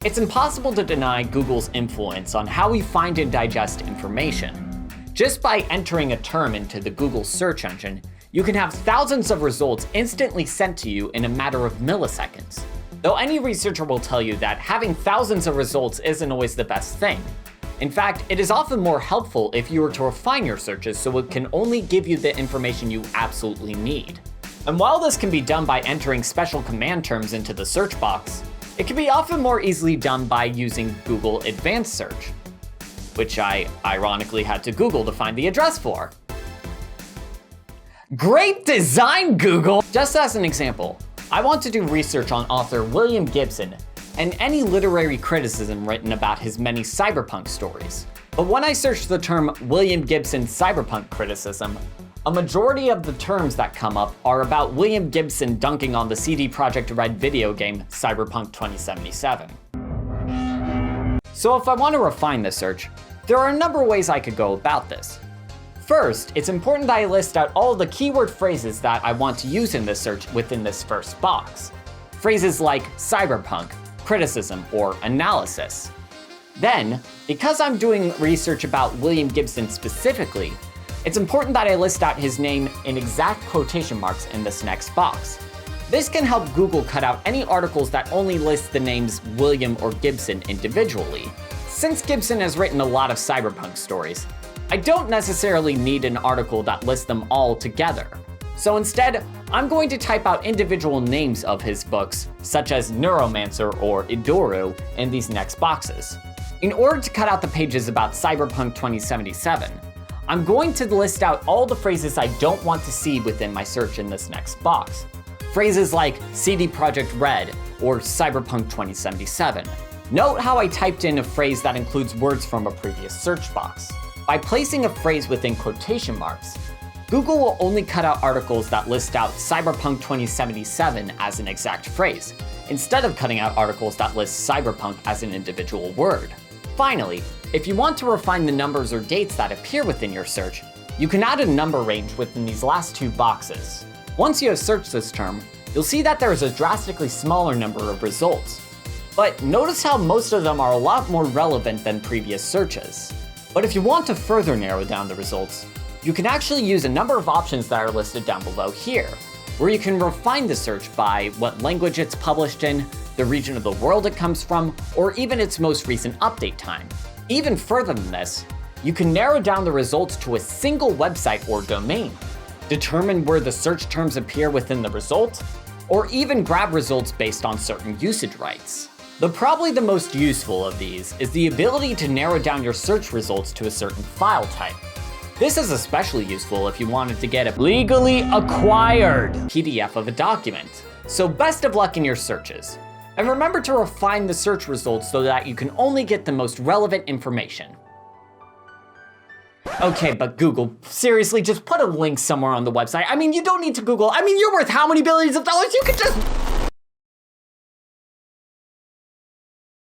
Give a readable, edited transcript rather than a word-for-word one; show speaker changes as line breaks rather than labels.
It's impossible to deny Google's influence on how we find and digest information. Just by entering a term into the Google search engine, you can have thousands of results instantly sent to you in a matter of milliseconds. Though any researcher will tell you that having thousands of results isn't always the best thing. In fact, it is often more helpful if you were to refine your searches so it can only give you the information you absolutely need. And while this can be done by entering special command terms into the search box, it can be often more easily done by using Google Advanced Search, which I ironically had to Google to find the address for. Great design, Google! Just as an example, I want to do research on author William Gibson and any literary criticism written about his many cyberpunk stories. But when I search the term William Gibson cyberpunk criticism, a majority of the terms that come up are about William Gibson dunking on the CD Projekt Red video game Cyberpunk 2077. So if I want to refine the search, there are a number of ways I could go about this. First, it's important that I list out all the keyword phrases that I want to use in this search within this first box. Phrases like cyberpunk, criticism, or analysis. Then, because I'm doing research about William Gibson specifically, it's important that I list out his name in exact quotation marks in this next box. This can help Google cut out any articles that only list the names William or Gibson individually. Since Gibson has written a lot of cyberpunk stories, I don't necessarily need an article that lists them all together. So instead, I'm going to type out individual names of his books, such as Neuromancer or Idoru, in these next boxes. In order to cut out the pages about Cyberpunk 2077, I'm going to list out all the phrases I don't want to see within my search in this next box. Phrases like CD Projekt Red or Cyberpunk 2077. Note how I typed in a phrase that includes words from a previous search box. By placing a phrase within quotation marks, Google will only cut out articles that list out Cyberpunk 2077 as an exact phrase, instead of cutting out articles that list cyberpunk as an individual word. Finally, if you want to refine the numbers or dates that appear within your search, you can add a number range within these last two boxes. Once you have searched this term, you'll see that there is a drastically smaller number of results. But notice how most of them are a lot more relevant than previous searches. But if you want to further narrow down the results, you can actually use a number of options that are listed down below here, where you can refine the search by what language it's published in, the region of the world it comes from, or even its most recent update time. Even further than this, you can narrow down the results to a single website or domain, determine where the search terms appear within the result, or even grab results based on certain usage rights. Probably the most useful of these is the ability to narrow down your search results to a certain file type. This is especially useful if you wanted to get a legally acquired PDF of a document. So best of luck in your searches. And remember to refine the search results so that you can only get the most relevant information. Okay, but Google, seriously, just put a link somewhere on the website. I mean, you don't need to Google. I mean, you're worth how many billions of dollars? You could just...